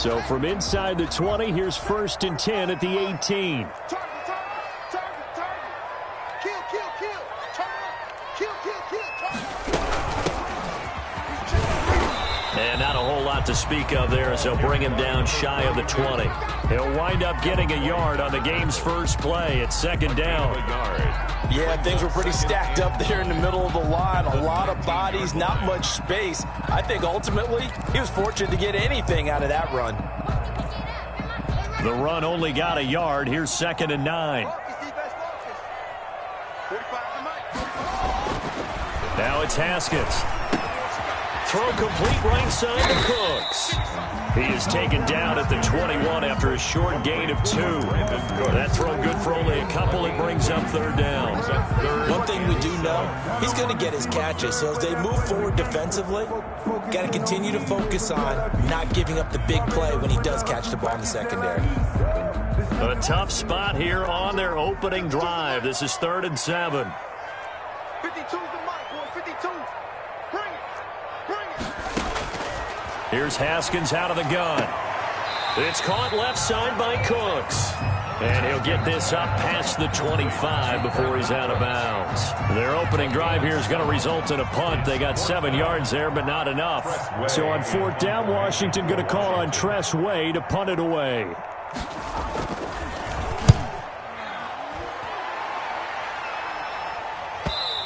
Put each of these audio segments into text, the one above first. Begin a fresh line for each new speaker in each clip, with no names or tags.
So from inside the 20, here's 1st and 10 at the 18. And not a whole lot to speak of there as they'll bring him down shy of the 20. He'll wind up getting a yard on the game's first play. It's 2nd down.
Yeah, things were pretty stacked up there in the middle of the line. A lot of bodies, not much space. I think ultimately he was fortunate to get anything out of that run.
The run only got a yard. Here's 2nd and 9. Now it's Haskins. Throw complete right side to Cooks. He is taken down at the 21 after a short gain of 2. That throw good for only a couple. It brings up 3rd down.
One thing we do know, he's going to get his catches. So as they move forward defensively, got to continue to focus on not giving up the big play when he does catch the ball in the secondary.
A tough spot here on their opening drive. This is 3rd and 7.
52's the mic, boy. 52. Bring it.
Here's Haskins out of the gun. It's caught left side by Cooks. And he'll get this up past the 25 before he's out of bounds. Their opening drive here is going to result in a punt. They got 7 yards there, but not enough. So on 4th down, Washington going to call on Tress Way to punt it away.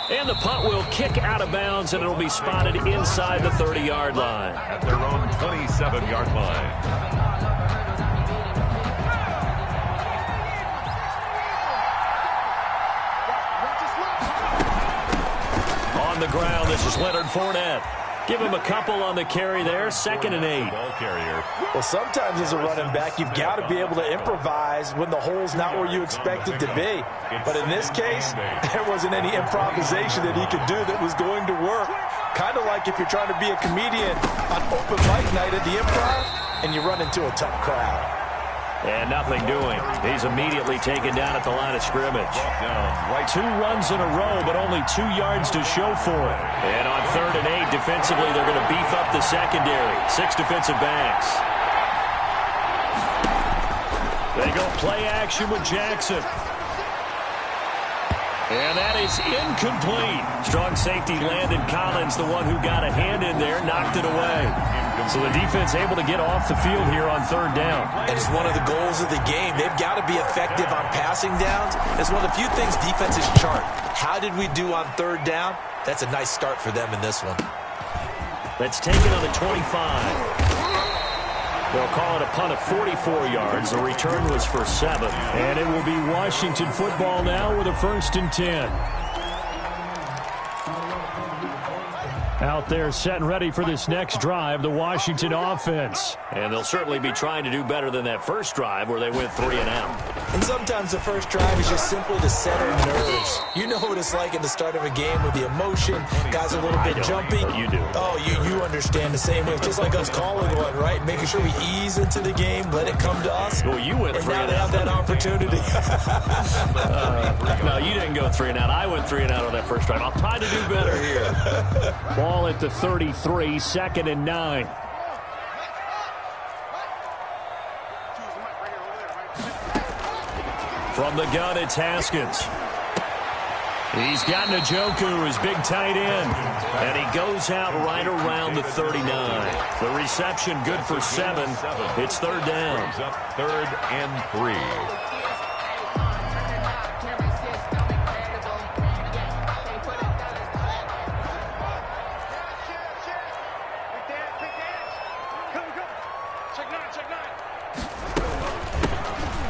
And the punt will kick out of bounds, and it'll be spotted inside the 30-yard line.
At their own 27-yard line.
On the ground, this is Leonard Fournette. Give him a couple on the carry there. 2nd and 8.
Ball carrier.
Well, sometimes as a running back, you've got to be able to improvise when the hole's not where you expect it to be. But in this case, there wasn't any improvisation that he could do that was going to work. Kind of like if you're trying to be a comedian on open mic night at the Improv and you run into a tough crowd.
And nothing doing. He's immediately taken down at the line of scrimmage. 2 runs in a row, but only 2 yards to show for it. And on 3rd and 8, defensively, they're going to beef up the secondary. 6 defensive backs. They go play action with Jackson. And that is incomplete. Strong safety Landon Collins, the one who got a hand in there, knocked it away. So the defense able to get off the field here on 3rd down.
And it's one of the goals of the game. They've got to be effective on passing downs. It's one of the few things defenses chart. How did we do on 3rd down? That's a nice start for them in this one.
That's taken on the 25. They'll call it a punt of 44 yards. The return was for 7. And it will be Washington football now with a 1st and 10. Out there set and ready for this next drive, the Washington offense. And they'll certainly be trying to do better than that first drive where they went 3 and out.
And sometimes the first drive is just simply to set our nerves. You know what it's like at the start of a game with the emotion. Guys are a little bit jumpy.
You do.
Oh, you understand the same way. It's just like us calling one, right? Making sure we ease into the game, let it come to us.
Well, you went 3
and
and
now they have that opportunity.
No, you didn't go 3 and out. I went 3 and out on that first drive. I'll try to do better here. Ball at the 33, 2nd and 9. From the gun, it's Haskins. He's got Njoku, his big tight end. And he goes out right around the 39. The reception good for 7. It's 3rd down.
3rd and 3.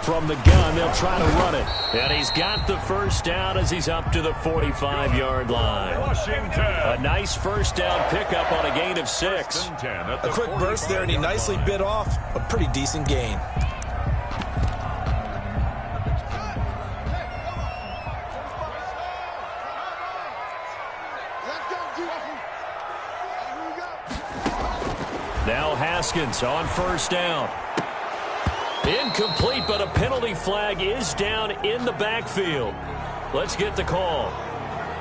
From the gun, they'll try to run it. And he's got the first down as he's up to the 45-yard line.
Washington.
A nice first down pickup on a gain of 6.
A quick burst there, and he nicely bit off a pretty decent gain.
Now Haskins on first down. Incomplete, but a penalty flag is down in the backfield. Let's get the call.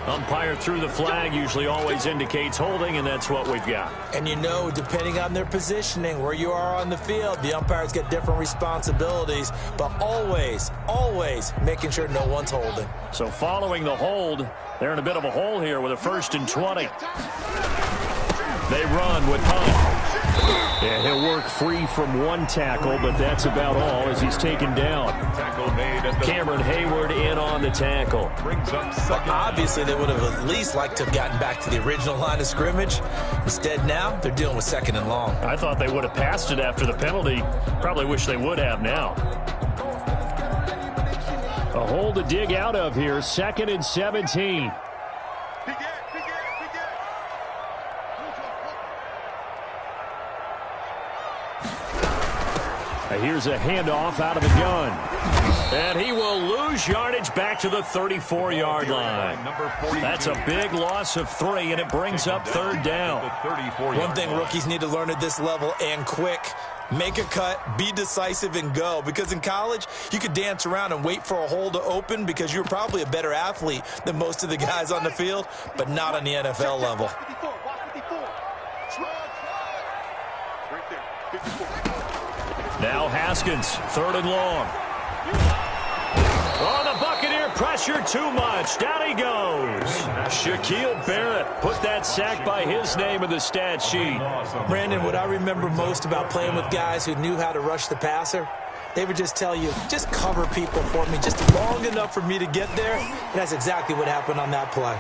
Umpire threw the flag, usually always indicates holding, and that's what we've got.
And you know, depending on their positioning, where you are on the field, the umpires get different responsibilities, but always, always making sure no one's holding.
So following the hold, they're in a bit of a hole here with a 1st and 20. They run with Hunt. Yeah, he'll work free from one tackle, but that's about all as he's taken down. Cameron Hayward in on the tackle.
Well, obviously, they would have at least liked to have gotten back to the original line of scrimmage. Instead, now they're dealing with 2nd and long.
I thought they would have passed it after the penalty. Probably wish they would have now. A hole to dig out of here, 2nd and 17. Here's a handoff out of the gun. And he will lose yardage back to the 34-yard line. That's a big loss of 3, and it brings up 3rd down.
One thing rookies need to learn at this level, and quick, make a cut, be decisive, and go. Because in college, you could dance around and wait for a hole to open because you're probably a better athlete than most of the guys on the field, but not on the NFL level.
Now Haskins, 3rd and long. Oh, the Buccaneer pressure too much. Down he goes. Shaquille Barrett put that sack by his name in the stat sheet.
Brandon, what I remember most about playing with guys who knew how to rush the passer, they would just tell you, just cover people for me just long enough for me to get there. And that's exactly what happened on that play.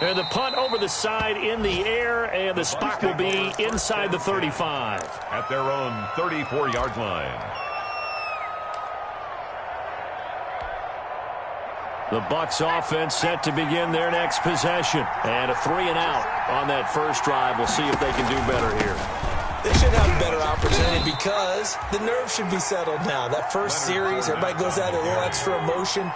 And the punt over the side in the air, and the spot will be inside the 35.
At their own 34-yard line.
The Bucs offense set to begin their next possession. And a 3-and-out on that first drive. We'll see if they can do better here.
They should have a better opportunity because the nerves should be settled now. That first series, everybody goes out a little extra emotion.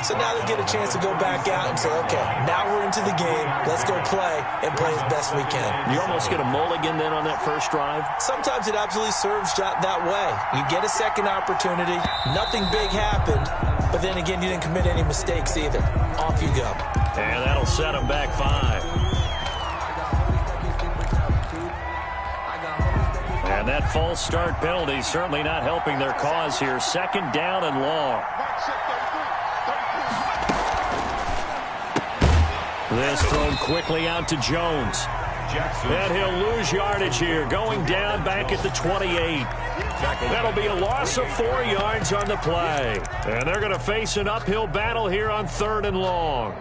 So now they get a chance to go back out and say, okay, now we're into the game. Let's go play and play as best we can.
You almost get a mulligan then on that first drive?
Sometimes it absolutely serves that way. You get a second opportunity. Nothing big happened. But then again, you didn't commit any mistakes either. Off you go.
And that'll set them back 5. And that false start penalty certainly not helping their cause here. 2nd down and long. This thrown quickly out to Jones. And he'll lose yardage here, going down back at the 28. That'll be a loss of 4 yards on the play. And they're going to face an uphill battle here on 3rd and long.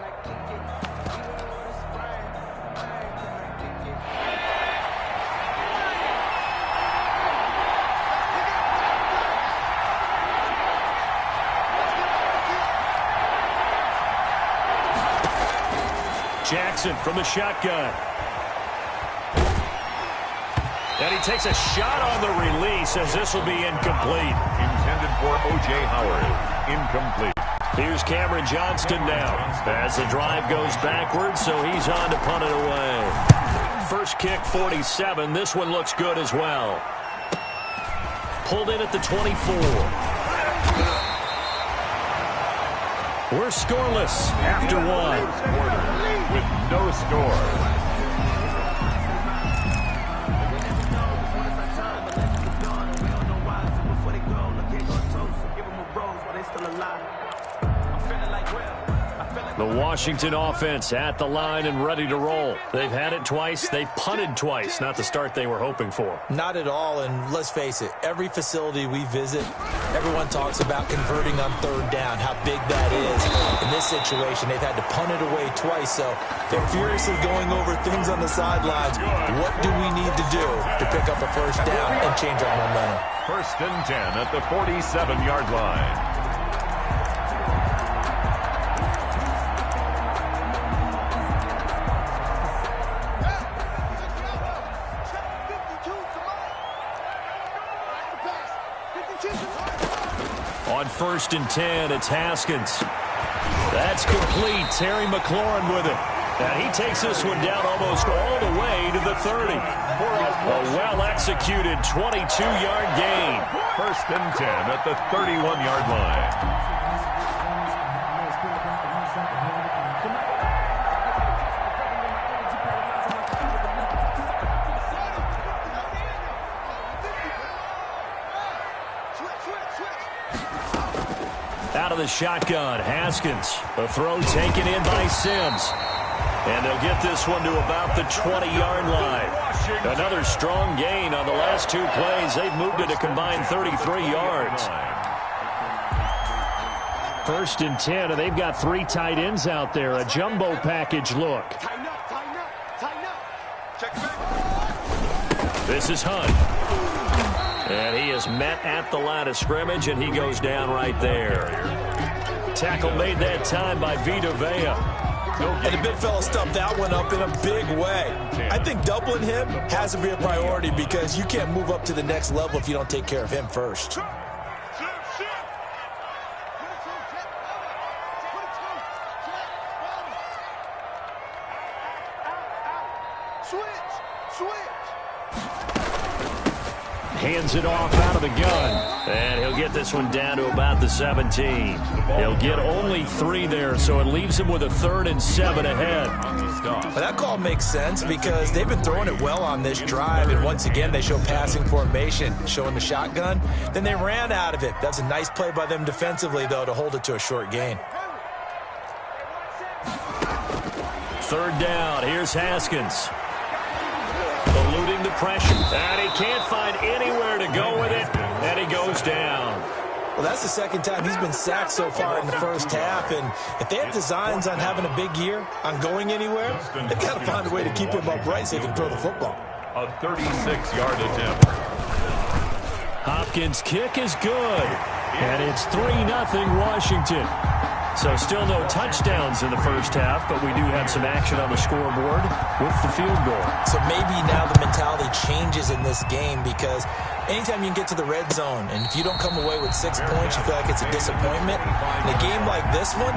Jackson from the shotgun. And he takes a shot on the release as this will be incomplete.
Intended for O.J. Howard. Incomplete.
Here's Cameron Johnston now as the drive goes backwards, so he's on to punt it away. First kick, 47. This one looks good as well. Pulled in at the 24. We're scoreless after 1.
With no score. The
Washington offense at the line and ready to roll. They've had it twice. They've punted twice. Not the start they were hoping for.
Not at all, and let's face it, every facility we visit, everyone talks about converting on 3rd down, how big that is. In this situation, they've had to punt it away twice, so they're furiously going over things on the sidelines. What do we need to do to pick up a 1st down and change our momentum?
1st and 10 at the 47-yard line.
On 1st and 10, it's Haskins. That's complete. Terry McLaurin with it. And he takes this one down almost all the way to the 30. A well-executed 22-yard gain.
1st and 10 at the 31-yard line.
Out of the shotgun, Haskins. A throw taken in by Sims. And they'll get this one to about the 20-yard line. Another strong gain on the last two plays. They've moved it a combined 33 yards. 1st and 10, and they've got 3 tight ends out there. A jumbo package look. This is Hunt. And he is met at the line of scrimmage, and he goes down right there. Tackle made that time by Vita Vea.
And the big fella stuffed that one up in a big way. I think doubling him has to be a priority because you can't move up to the next level if you don't take care of him first.
Hands it off out of the gun. And he'll get this one down to about the 17. He'll get only 3 there, so it leaves him with a 3rd and 7 ahead.
Well, that call makes sense because they've been throwing it well on this drive, and once again they show passing formation, showing the shotgun. Then they ran out of it. That's a nice play by them defensively, though, to hold it to a short gain.
3rd down. Here's Haskins. Eluding the pressure. And he can't find anywhere to go with it. And he goes down.
Well, that's the 2nd time he's been sacked so far in the first half. And if they have designs on having a big year, on going anywhere, they've got to find a way to keep him upright so he can throw the football.
A 36-yard attempt.
Hopkins' kick is good. And it's 3-0 Washington. So still no touchdowns in the first half, but we do have some action on the scoreboard with the field goal. So
maybe now the mentality changes in this game because anytime you can get to the red zone, and if you don't come away with 6 points, you feel like it's a disappointment. In a game like this one,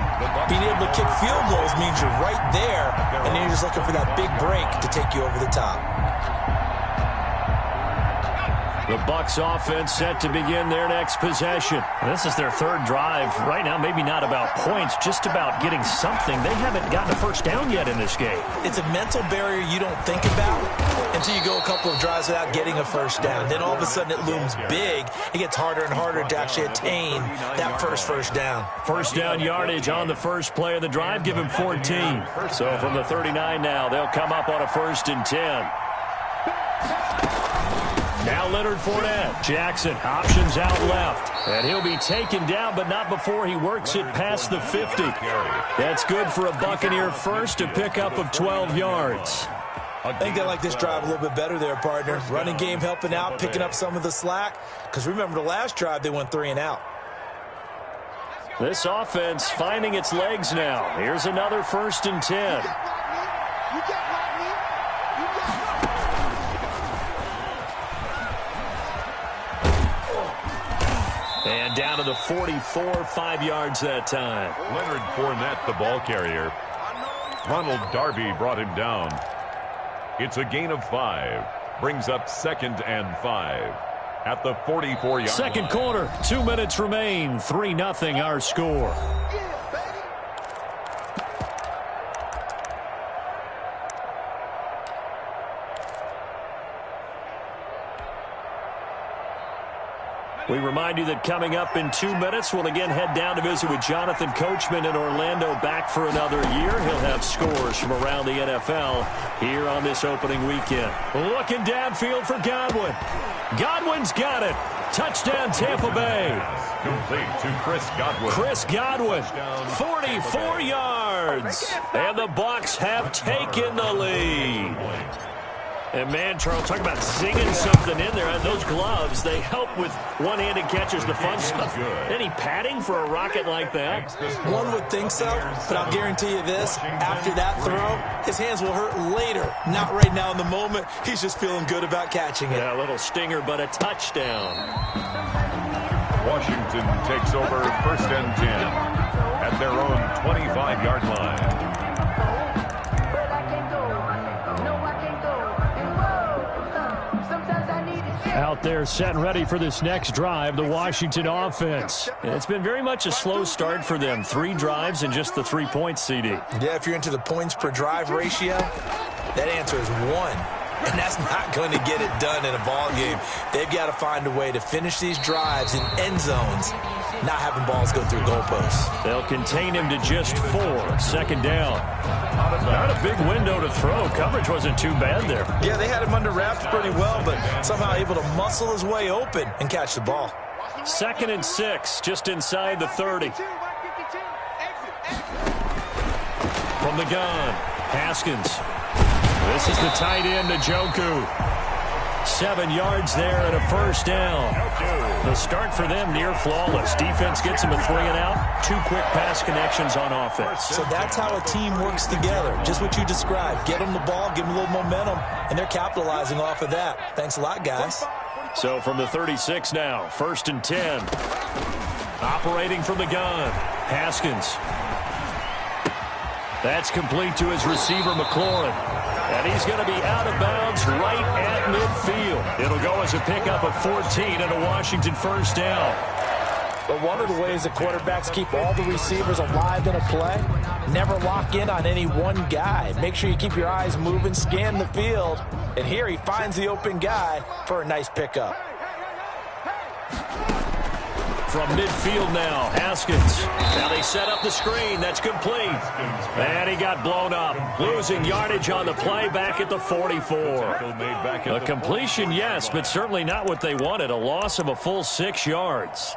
being able to kick field goals means you're right there, and then you're just looking for that big break to take you over the top.
The Bucs offense set to begin their next possession. This is their 3rd drive. Right now, maybe not about points, just about getting something. They haven't gotten a first down yet in this game.
It's a mental barrier you don't think about until you go a couple of drives without getting a first down. Then all of a sudden it looms big. It gets harder and harder to actually attain that first down.
First down yardage on the first play of the drive. Give him 14. So from the 39 now, they'll come up on a 1st and 10. Now Leonard Fournette. Jackson options out left. And he'll be taken down, but not before he works it past the 50. That's good for a Buccaneer first, a pickup of 12 yards.
I think they like this drive a little bit better there, partner. Running game helping out, picking up some of the slack. Because remember the last drive, they went 3 and out.
This offense finding its legs now. Here's another 1st and 10. And down to the 44, 5 yards that time.
Leonard Fournette, the ball carrier. Ronald Darby brought him down. It's a gain of 5. Brings up 2nd and 5 at the 44-yard line.
Second quarter, 2 minutes remain. 3-0 our score. We remind you that coming up in 2 minutes, we'll again head down to visit with Jonathan Coachman in Orlando, back for another year. He'll have scores from around the NFL here on this opening weekend. Looking downfield for Godwin. Godwin's got it. Touchdown, Tampa Bay.
Complete to Chris Godwin.
Chris Godwin, 44 yards. And the Bucs have taken the lead. And, man, Charles, talk about singing something in there. And those gloves, they help with one-handed catches, the fun stuff. Any padding for a rocket like that?
One would think so, but I'll guarantee you this. After that throw, his hands will hurt later. Not right now in the moment. He's just feeling good about catching it.
Yeah, a little stinger, but a touchdown.
Washington takes over 1st and 10 at their own 25-yard line.
Out there set and ready for this next drive, the Washington offense. It's been very much a slow start for them. 3 drives and just the 3 points, CD.
Yeah, if you're into the points per drive ratio, that answer is 1. And that's not going to get it done in a ball game. They've got to find a way to finish these drives in end zones, not having balls go through goalposts.
They'll contain him to just 4. Second down. Not a big window to throw. Coverage wasn't too bad there.
Yeah, they had him under wraps pretty well, but somehow able to muscle his way open and catch the ball.
2nd and 6, just inside the 30. From the gun, Haskins. This is the tight end, Njoku. 7 yards there and a first down. The start for them near flawless. Defense gets them a 3 and out. 2 quick pass connections on offense.
So that's how a team works together. Just what you described. Get them the ball, give them a little momentum, and they're capitalizing off of that. Thanks a lot, guys.
So from the 36 now, 1st and 10. Operating from the gun, Haskins. That's complete to his receiver, McLaurin. And he's going to be out of bounds right at midfield. It'll go as a pickup of 14 and a Washington first down.
But one of the ways that quarterbacks keep all the receivers alive in a play, never lock in on any one guy. Make sure you keep your eyes moving, scan the field. And here he finds the open guy for a nice pickup.
From midfield now, Haskins. Now they set up the screen. That's complete. And he got blown up. Losing yardage on the play back at the 44. A completion, yes, but certainly not what they wanted. A loss of a full 6 yards.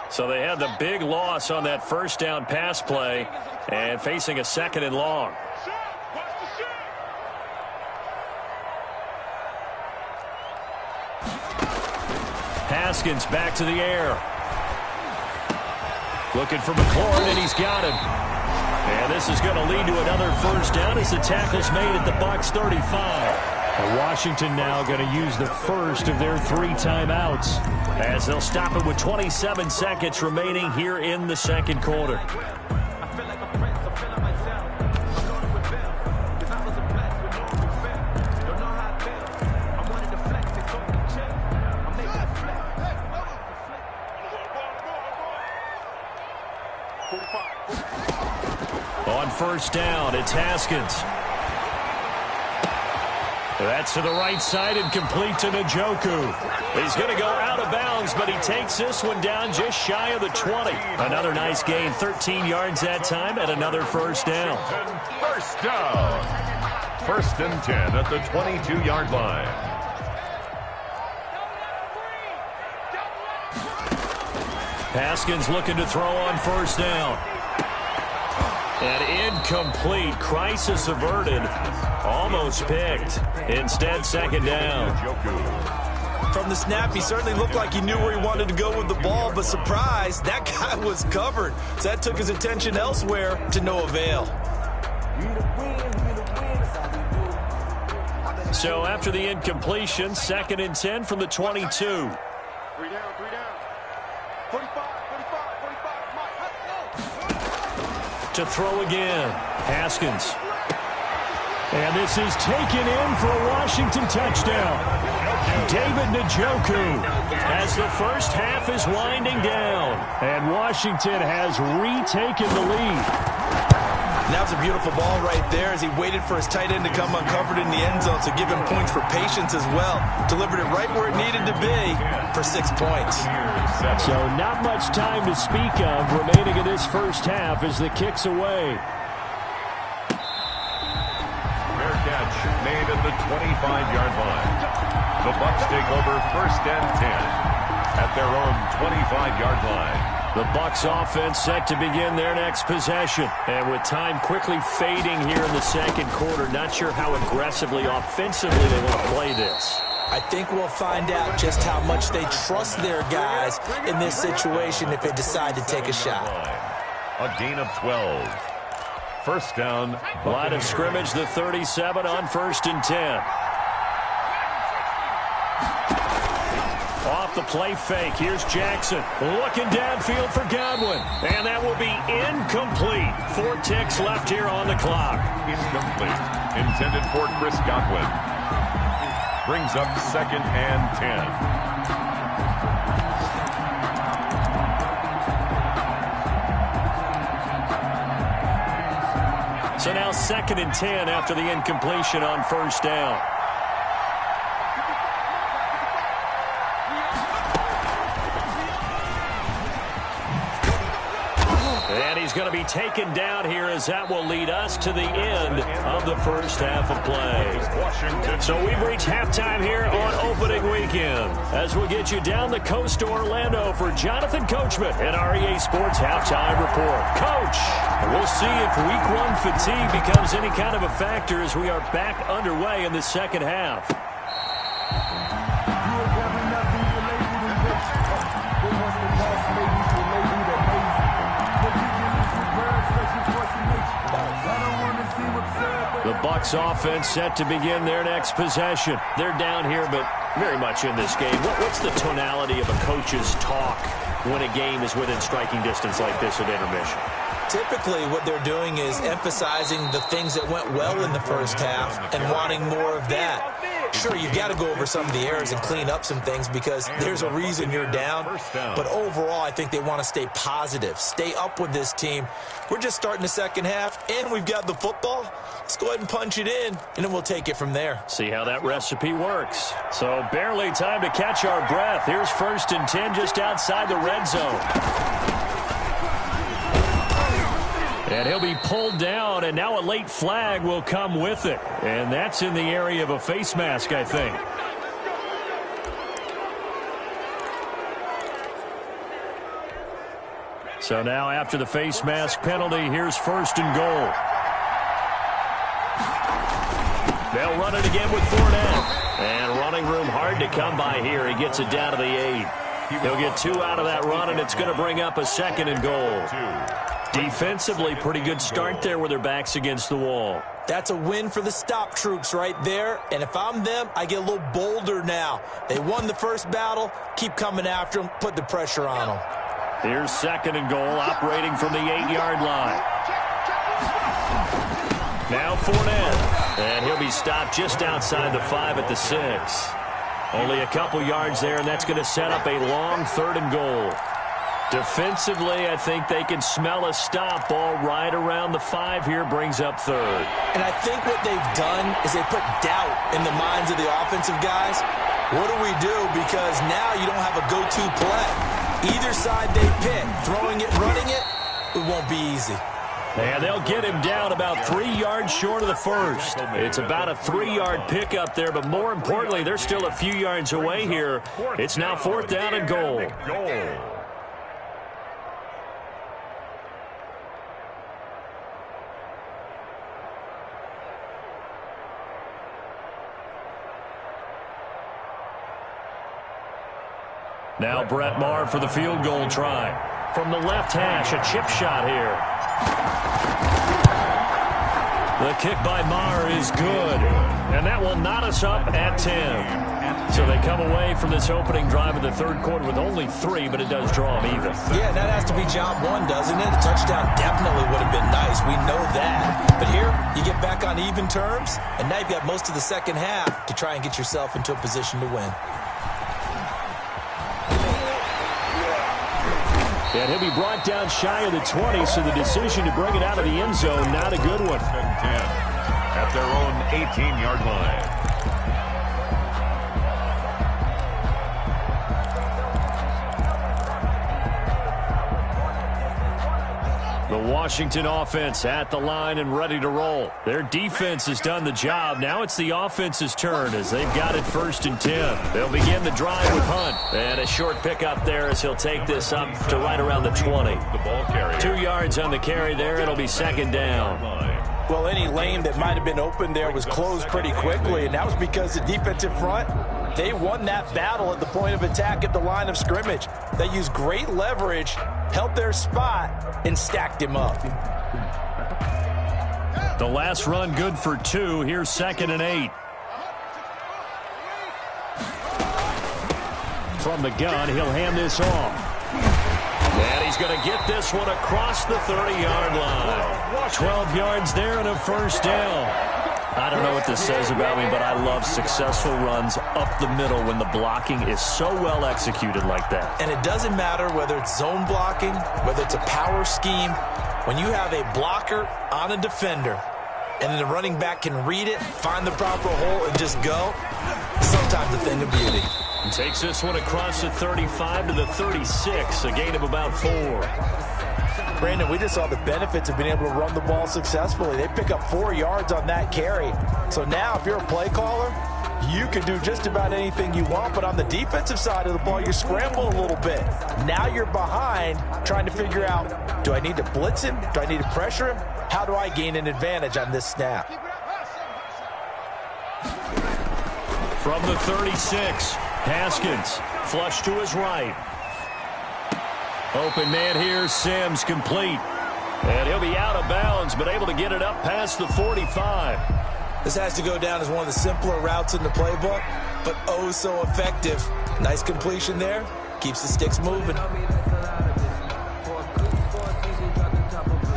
So they had the big loss on that first down pass play and facing a 2nd and long. Haskins back to the air. Looking for McLaurin, and he's got him. And this is going to lead to another first down as the tackle's made at the Bucs 35. Washington now going to use the first of their 3 timeouts as they'll stop it with 27 seconds remaining here in the second quarter. On first down, it's Haskins. That's to the right side and complete to Njoku. He's going to go out of bounds, but he takes this one down just shy of the 20. Another nice gain, 13 yards that time, and another first down.
First down. 1st and 10 at the 22-yard line.
Haskins looking to throw on first down. And incomplete. Crisis averted. Almost picked. Instead, 2nd down.
From the snap, he certainly looked like he knew where he wanted to go with the ball, but surprise, that guy was covered. So that took his attention elsewhere to no avail.
So after the incompletion, 2nd and 10 from the 22.
3 down, 3 down. 45.
To throw again, Haskins. And this is taken in for a Washington touchdown. David Njoku as the first half is winding down. And Washington has retaken the lead.
That was a beautiful ball right there as he waited for his tight end to come uncovered in the end zone, so give him points for patience as well. Delivered it right where it needed to be for 6 points.
So not much time to speak of remaining in this first half as the kick's away.
Fair catch made at the 25-yard line. The Bucs take over 1st and 10 at their own 25-yard line.
The Bucs offense set to begin their next possession. And with time quickly fading here in the second quarter, not sure how aggressively, offensively they want to play this.
I think we'll find out just how much they trust their guys in this situation if they decide to take a shot.
A gain of 12. First down.
Line of scrimmage, the 37 on 1st and 10. Off the play fake, here's Jackson. Looking downfield for Godwin. And that will be incomplete. 4 ticks left here on the clock.
Incomplete. Intended for Chris Godwin. Brings up 2nd and 10.
So now 2nd and 10 after the incompletion on first down. And he's going to be taken down here as that will lead us to the end of the first half of play. So we've reached halftime here on opening weekend as we get you down the coast to Orlando for Jonathan Coachman and our EA Sports Halftime Report. Coach, we'll see if week 1 fatigue becomes any kind of a factor as we are back underway in the second half. The Bucs offense set to begin their next possession. They're down here, but very much in this game. What's the tonality of a coach's talk when a game is within striking distance like this at intermission?
Typically, what they're doing is emphasizing the things that went well in the first half and wanting more of that. Sure, you've got to go over some of the errors and clean up some things because there's a reason you're down. But overall, I think they want to stay positive, stay up with this team. We're just starting the second half, and we've got the football. Let's go ahead and punch it in, and then we'll take it from there.
See how that recipe works. So barely time to catch our breath. Here's 1st and 10 just outside the red zone. And he'll be pulled down, and now a late flag will come with it. And that's in the area of a face mask, I think. So now after the face mask penalty, here's 1st and goal. They'll run it again with Fournette. And running room hard to come by here. He gets it down to the 8. He'll get 2 out of that run, and it's going to bring up a 2nd and goal. Defensively, pretty good start there with their backs against the wall.
That's a win for the stop troops right there. And if I'm them, I get a little bolder now. They won the first battle. Keep coming after them. Put the pressure on them.
Here's 2nd and goal, operating from the 8-yard line. Now Fournette. And he'll be stopped just outside the 5 at the 6. Only a couple yards there, and that's going to set up a long 3rd and goal. Defensively, I think they can smell a stop. Ball right around the 5 here, brings up 3rd.
And I think what they've done is they put doubt in the minds of the offensive guys. What do we do? Because now you don't have a go-to play. Either side they pick, throwing it, running it, it won't be easy.
And they'll get him down about 3 yards short of the 1st. It's about a 3-yard pickup there, but more importantly, they're still a few yards away here. It's now 4th down and goal. Now Brett Maher for the field goal try. From the left hash, a chip shot here. The kick by Maher is good. And that will knot us up at 10. So they come away from this opening drive in the 3rd quarter with only 3, but it does draw them even.
Yeah, that has to be job 1, doesn't it? A touchdown definitely would have been nice. We know that. But here, you get back on even terms, and now you've got most of the second half to try and get yourself into a position to win.
And he'll be brought down shy of the 20, so the decision to bring it out of the end zone, not a good one.
10 at their own 18-yard line.
The Washington offense at the line and ready to roll. Their defense has done the job. Now it's the offense's turn as they've got it 1st and 10. They'll begin the drive with Hunt. And a short pickup there as he'll take this up to right around the 20. 2 yards on the carry there. It'll be 2nd down.
Well, any lane that might have been open there was closed pretty quickly, and that was because the defensive front, they won that battle at the point of attack at the line of scrimmage. They used great leverage, held their spot, and stacked him up.
The last run good for 2. Here's 2nd and 8. From the gun, he'll hand this off. And he's going to get this one across the 30-yard line. 12 yards there and a 1st down. I don't know what this says about me, but I love successful runs up the middle when the blocking is so well executed like that.
And it doesn't matter whether it's zone blocking, whether it's a power scheme. When you have a blocker on a defender and then the running back can read it, find the proper hole, and just go, sometimes a thing of beauty.
And takes this one across the 35 to the 36, a gain of about 4.
Brandon, we just saw the benefits of being able to run the ball successfully. They pick up 4 yards on that carry. So now if you're a play caller, you can do just about anything you want, but on the defensive side of the ball, you scramble a little bit. Now you're behind trying to figure out, do I need to blitz him? Do I need to pressure him? How do I gain an advantage on this snap?
From the 36, Haskins, flush to his right. Open man here, Sims, complete. And he'll be out of bounds, but able to get it up past the 45.
This has to go down as one of the simpler routes in the playbook, but oh so effective. Nice completion there. Keeps the sticks moving.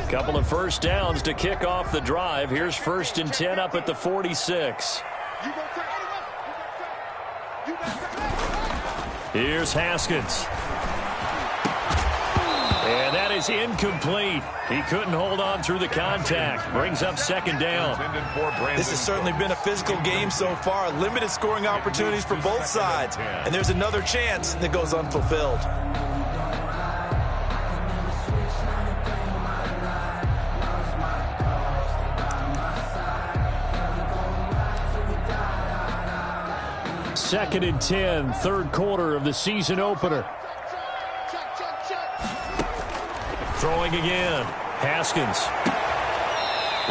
Couple of first downs to kick off the drive. Here's 1st and 10 up at the 46. Here's Haskins. And that is incomplete. He couldn't hold on through the contact. Brings up 2nd down.
This has certainly been a physical game so far. Limited scoring opportunities for both sides. And there's another chance that goes unfulfilled.
Second and 10, 3rd quarter of the season opener. Throwing again. Haskins.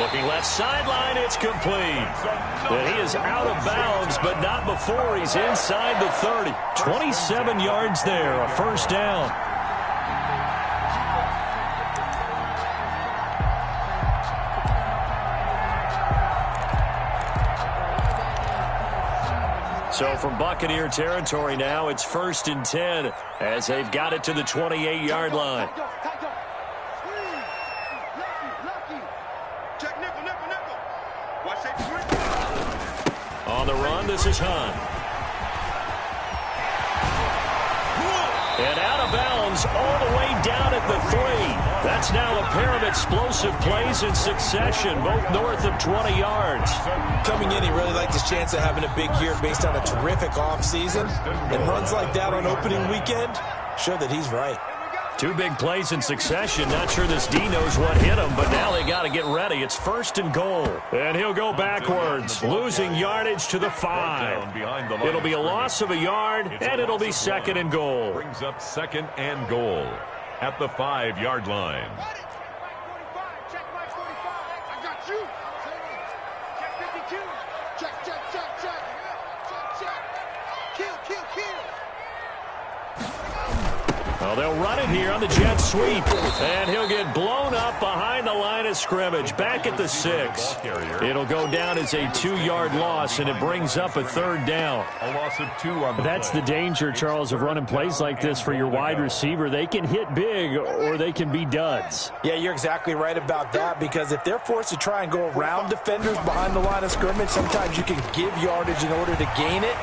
Looking left sideline. It's complete. And he is out of bounds, but not before he's inside the 30. 27 yards there. A 1st down. So from Buccaneer territory now, it's 1st and 10 as they've got it to the 28-yard line. On the run, this is Hunt. And out of bounds all the way down at the 3. That's now a pair of explosive plays in succession, both north of 20 yards.
Coming in, he really liked his chance of having a big year based on a terrific offseason. And runs like that on opening weekend show that he's right.
2 big plays in succession. Not sure this D knows what hit him, but now they got to get ready. It's 1st and goal. And he'll go backwards, losing yardage to the 5. It'll be a loss of a yard, and it'll be 2nd and goal.
Brings up 2nd and goal at the 5-yard line.
Check my 45. I got you. Check 52. Check. Kill.
Well, they'll run it here on the jet sweep. And he'll get blown up behind the line of scrimmage. Back at the 6. It'll go down as a 2-yard loss, and it brings up a 3rd down.
A loss of 2 on the
That's
play.
the danger, Charles, of running plays like this for your wide receiver. They can hit big or they can be duds.
Yeah, you're exactly right about that, because if they're forced to try and go around defenders behind the line of scrimmage, sometimes you can give yardage in order to gain it.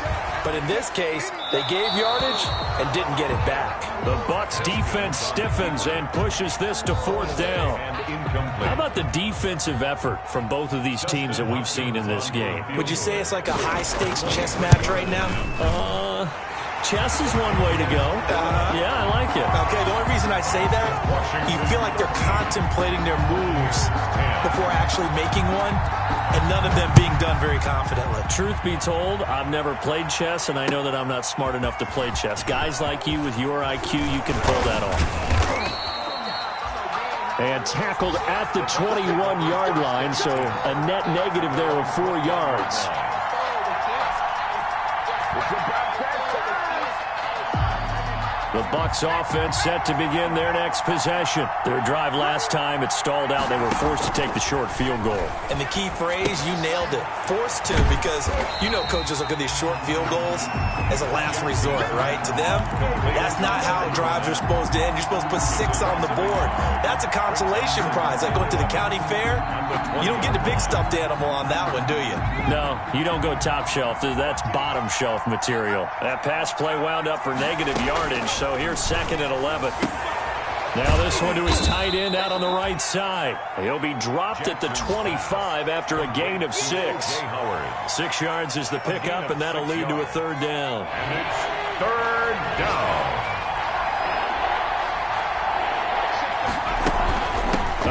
But in this case, they gave yardage and didn't get it back.
The Bucs defense stiffens and pushes this to 4th down. How about the defensive effort from both of these teams that we've seen in this game?
Would you say it's like a high-stakes chess match right now?
Chess is one way to go. Yeah, I like it.
Okay, the only reason I say that, you feel like they're contemplating their moves before actually making one, and none of them being done very confidently.
Truth be told, I've never played chess, and I know that I'm not smart enough to play chess. Guys like you with your IQ, you can pull that off. And tackled at the 21-yard line, so a net negative there of 4 yards. The Bucs offense set to begin their next possession. Their drive last time, it stalled out. They were forced to take the short field goal.
And the key phrase, you nailed it. Forced to, because you know coaches look at these short field goals as a last resort, right? To them, that's not how drives are supposed to end. You're supposed to put 6 on the board. That's a consolation prize. Like going to the county fair, you don't get the big stuffed animal on that one, do you?
No, you don't go top shelf. That's bottom shelf material. That pass play wound up for negative yardage, so here's 2nd and 11. Now this one to his tight end out on the right side. He'll be dropped at the 25 after a gain of 6. 6 yards is the pickup, and that'll lead to a 3rd down.
And it's 3rd down.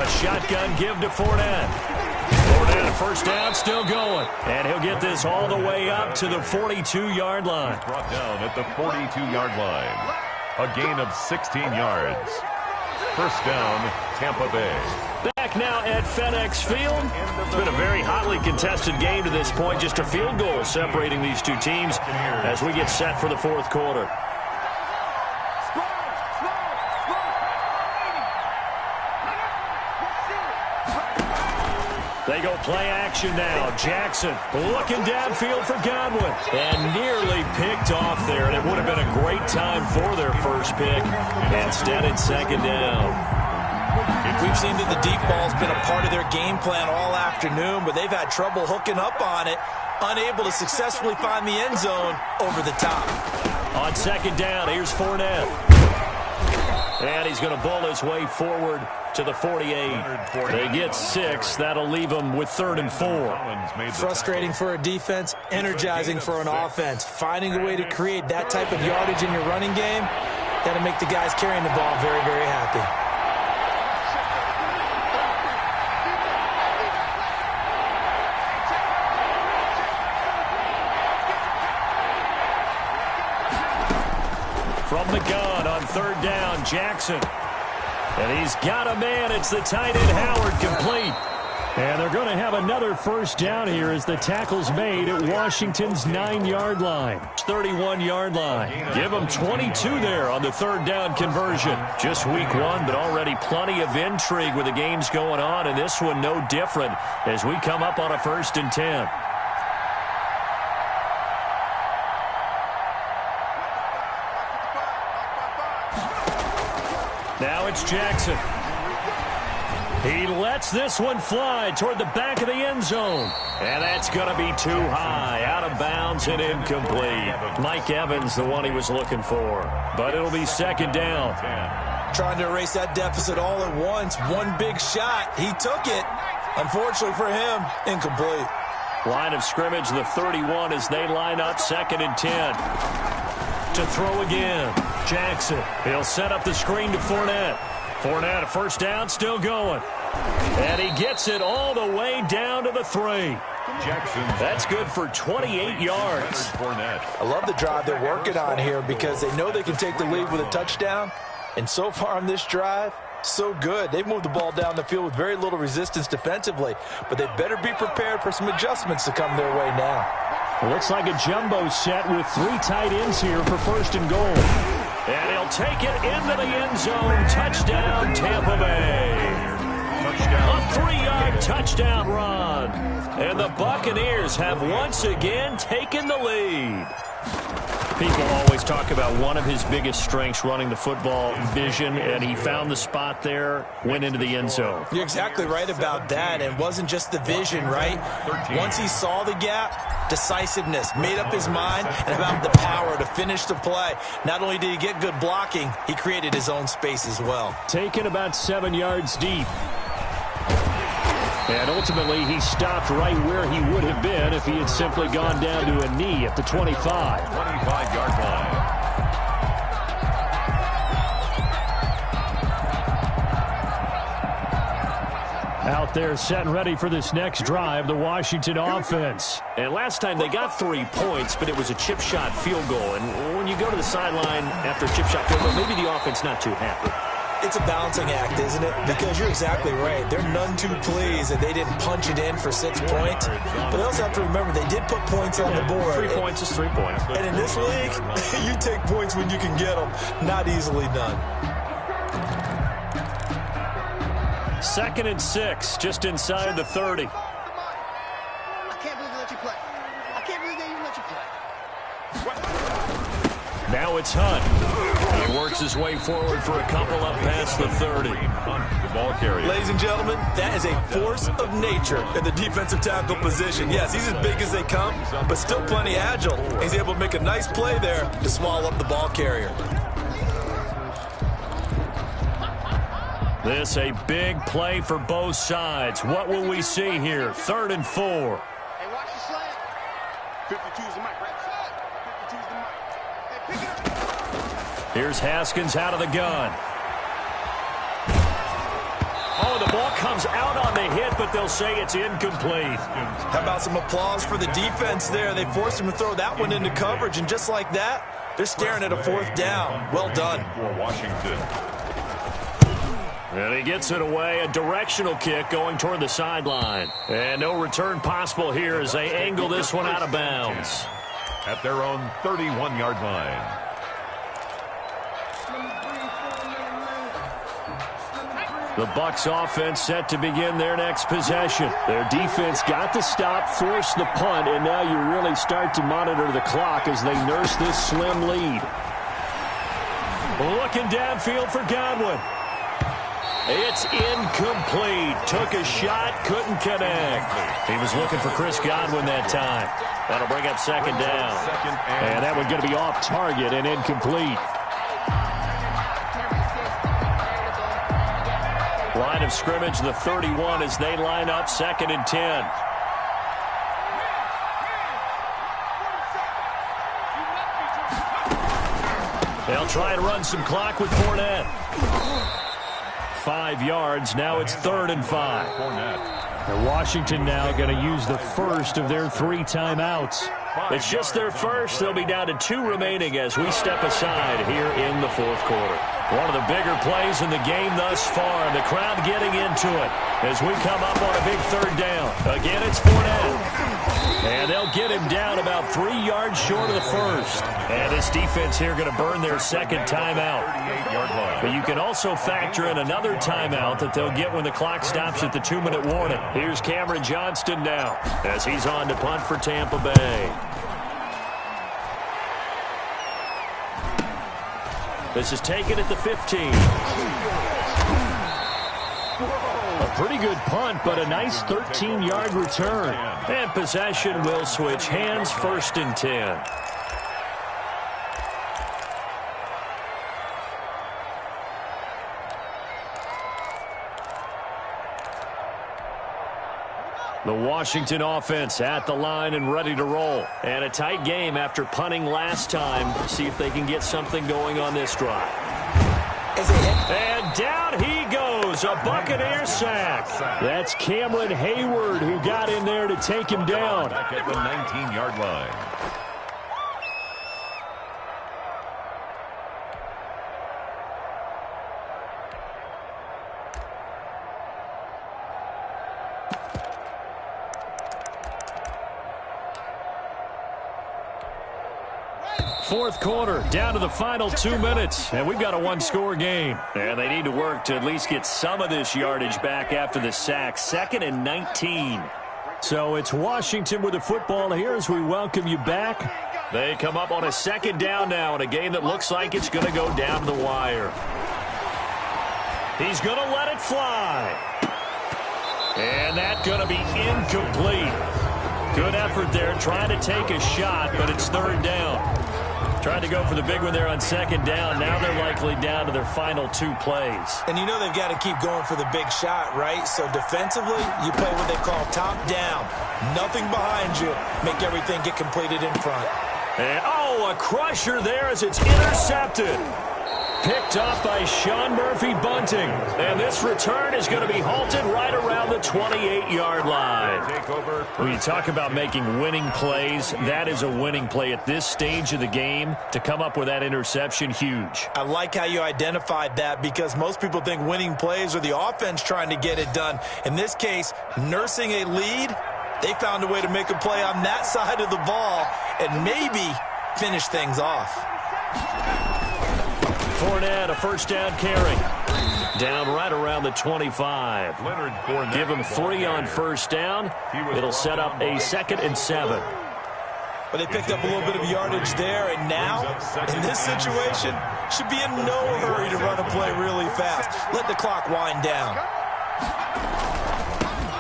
A shotgun give to Fournette. Fournette, first down, still going. And he'll get this all the way up to the 42-yard line.
Brought down at the 42-yard line. A gain of 16 yards. First down, Tampa Bay.
Back now at FedEx Field. It's been a very hotly contested game to this point. Just a field goal separating these two teams as we get set for the 4th quarter. They go play action now. Jackson looking downfield for Godwin. And nearly picked off there. And it would have been a great time for their first pick. Instead, it's 2nd down.
We've seen that the deep ball's been a part of their game plan all afternoon, but they've had trouble hooking up on it, unable to successfully find the end zone over the top.
On 2nd down, here's Fournette. And he's going to bull his way forward to the 48. They get 6. That'll leave them with 3rd and 4.
Frustrating for a defense, energizing for an offense. Finding a way to create that type of yardage in your running game, that'll make the guys carrying the ball very, very happy.
From the gun on 3rd down, Jackson. And he's got a man. It's the tight end, Howard, complete. And they're going to have another first down here as the tackle's made at Washington's 9-yard line. 31-yard line. Give them 22 there on the 3rd down conversion. Just week 1, but already plenty of intrigue with the games going on. And this one no different as we come up on a 1st and 10. Now it's Jackson. He lets this one fly toward the back of the end zone. And that's going to be too high, out of bounds and incomplete. Mike Evans, the one he was looking for. But it'll be 2nd down.
Trying to erase that deficit all at once. One big shot. He took it. Unfortunately for him, incomplete.
Line of scrimmage, the 31 as they line up 2nd and 10. To throw again. Jackson. He'll set up the screen to Fournette. Fournette, a first down, still going. And he gets it all the way down to the 3.
Jackson.
That's good for 28 yards.
I love the drive they're working on here because they know they can take the lead with a touchdown. And so far on this drive, so good. They've moved the ball down the field with very little resistance defensively. But they better be prepared for some adjustments to come their way now.
Looks like a jumbo set with 3 tight ends here for 1st and goal. And he'll take it into the end zone. Touchdown, Tampa Bay. A 3-yard touchdown run. And the Buccaneers have once again taken the lead. People always talk about one of his biggest strengths running the football, vision, and he found the spot there, went into the end zone.
You're exactly right about that. And it wasn't just the vision, right? Once he saw the gap, decisiveness, made up his mind, and about the power to finish the play. Not only did he get good blocking, he created his own space as well.
Taken about 7 yards deep. And ultimately, he stopped right where he would have been if he had simply gone down to a knee at the 25.
25-yard line.
Out there set and ready for this next drive, the Washington offense. And last time they got 3 points, but it was a chip shot field goal. And when you go to the sideline after a chip shot field goal, maybe the offense not too happy.
It's a balancing act, isn't it? Because you're exactly right. They're none too pleased that they didn't punch it in for 6 points. But they also have to remember they did put points on the board.
3 points is 3 points.
And in this league, you take points when you can get them, not easily done.
2nd and 6, just inside the 30.
I can't believe they let you play. I can't believe they even let you play.
Now it's Hunt. He works his way forward for a couple up past the 30.
The ball carrier.
Ladies and gentlemen, that is a force of nature in the defensive tackle position. Yes, he's as big as they come, but still plenty agile. He's able to make a nice play there to swallow up the ball carrier.
This a big play for both sides. What will we see here? 3rd and 4.
Hey, watch the slant. 52's the mic, right? 52's the mic. Hey, pick it up.
Here's Haskins out of the gun. Oh, the ball comes out on the hit, but they'll say it's incomplete.
How about some applause for the defense there? They forced him to throw that one into coverage, and just like that, they're staring at a 4th down. Well done.
For Washington.
And he gets it away, a directional kick going toward the sideline. And no return possible here as they angle this one out of bounds.
At their own 31-yard line.
The Bucs offense set to begin their next possession. Their defense got the stop, forced the punt, and now you really start to monitor the clock as they nurse this slim lead. Looking downfield for Godwin. It's incomplete. Took a shot, couldn't connect. He was looking for Chris Godwin that time. That'll bring up 2nd down. And that one's going to be off target and incomplete. Line of scrimmage, the 31, as they line up 2nd and 10. They'll try and run some clock with Fournette. 5 yards. Now it's 3rd and 5. And Washington now going to use the first of their 3 timeouts. It's just their first. They'll be down to 2 remaining as we step aside here in the 4th quarter. One of the bigger plays in the game thus far. The crowd getting into it as we come up on a big 3rd down. Again, it's Fournette. And they'll get him down about 3 yards short of the first. And this defense here going to burn their 2nd timeout. But you can also factor in another timeout that they'll get when the clock stops at the 2-minute warning. Here's Cameron Johnston now as he's on to punt for Tampa Bay. This is taken at the 15. A pretty good punt, but a nice 13-yard return. And possession will switch hands, 1st and 10. The Washington offense at the line and ready to roll. And a tight game after punting last time. See if they can get something going on this drive. And down he goes. A Buccaneer sack. That's Cameron Hayward who got in there to take him down.
Back at the 19-yard line.
Fourth quarter, down to the final 2 minutes, and we've got a 1-score game. And they need to work to at least get some of this yardage back after the sack. 2nd and 19. So it's Washington with the football here as we welcome you back. They come up on a 2nd down now in a game that looks like it's going to go down to the wire. He's going to let it fly. And that's going to be incomplete. Good effort there, trying to take a shot, but it's 3rd down. Trying to go for the big one there on 2nd down. Now they're likely down to their final 2 plays.
And you know they've got to keep going for the big shot, right? So defensively, you play what they call top down. Nothing behind you. Make everything get completed in front.
And, oh, a crusher there as it's intercepted. Picked off by Sean Murphy-Bunting. And this return is going to be halted right around the 28-yard line. When you talk about making winning plays, that is a winning play at this stage of the game. To come up with that interception, huge.
I like how you identified that because most people think winning plays are the offense trying to get it done. In this case, nursing a lead, they found a way to make a play on that side of the ball and maybe finish things off.
Fournette, a first down carry. Down right around the 25. Give him 3 on first down. It'll set up a 2nd and 7.
But they picked up a little bit of yardage there, and now, in this situation, should be in no hurry to run a play really fast. Let the clock wind down.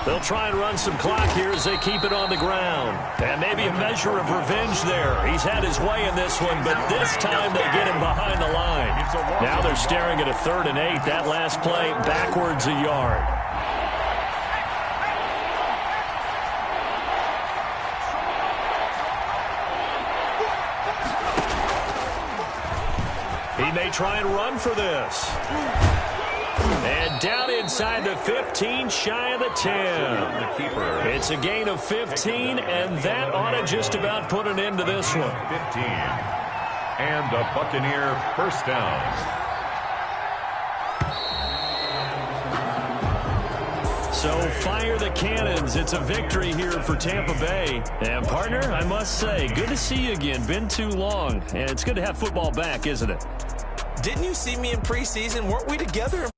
They'll try and run some clock here as they keep it on the ground. And maybe a measure of revenge there. He's had his way in this one, but this time they get him behind the line. Now they're staring at a 3rd and 8. That last play backwards a yard. He may try and run for this. And down inside the 15, shy of the 10. It's a gain of 15, and that ought to just about put an end to this one.
15. And a Buccaneer first down.
So fire the cannons. It's a victory here for Tampa Bay. And, partner, I must say, good to see you again. Been too long. And it's good to have football back, isn't it?
Didn't you see me in preseason? Weren't we together?